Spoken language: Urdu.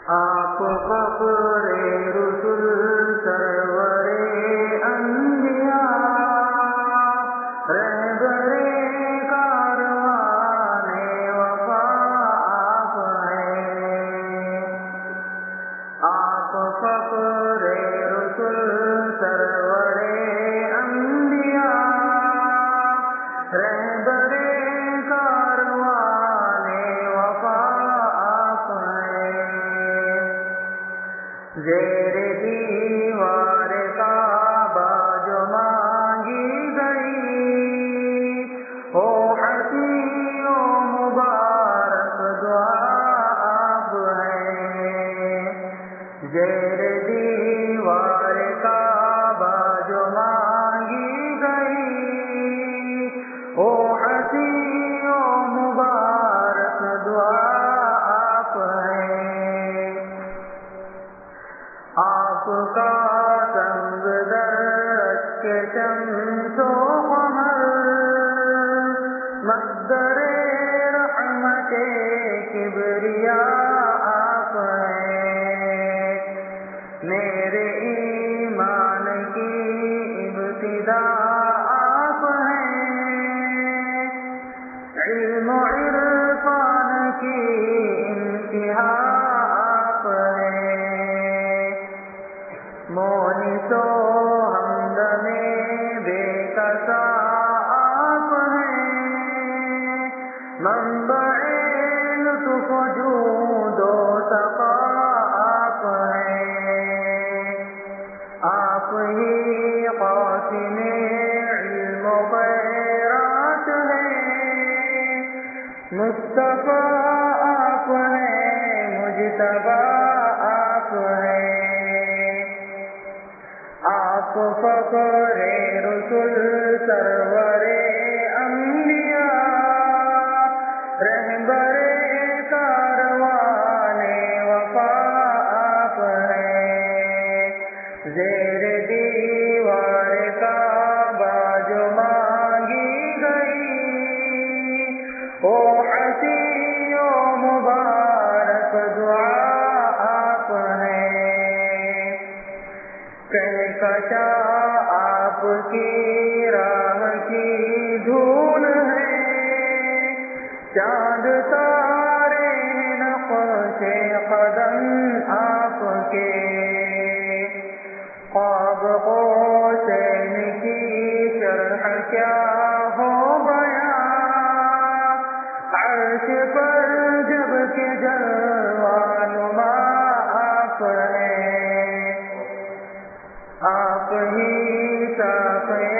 آپ فخر رسل سرور انبیاء رہبر کاروان وفا آپ ہیں۔ آپ فخر رسل سرور انبیاء رہبر کاروان وفا آپ ہیں۔ زیر دیوار کعبہ جو مانگی گئی ہو حسین و مبارک دعا آپ ہیں۔ زیر دیوار کعبہ جو مانگی گئی ہو حسین و مبارک دعا آپ ہیں۔ آپ کا سنگ درخت کے شمس و قمر مصدر رحمت کبریاء آپ ہیں۔ میرے ایمان کی ابتدا آپ ہیں۔ علم و عرفان کی انتہا آپ ہیں۔ مونس و ہمدم بے کسا آپ ہیں۔ منبع لطف و جود و صفا آپ ہیں۔ آپ ہی قاسم علم و خیرات ہیں۔ مصطفیٰ آپ ہیں، مجتبیٰ آپ ہیں۔ آپ فخر رسل سرور انبیاء رہبر کاروان وفا آپ ہیں۔ زیر دیوار کعبہ جو مانگی گئی او حسین و مبارک دعا آپ ہیں۔ کہکشاں آپ کی راہ کی دھول ہے۔ چاند تارے نقش قدم آپ کے۔ خواب حسین کی شرح کیا ہو بیان۔ عرش پر جب کہ جلوہ نما آپ ہیں۔ آپ ہی ساقی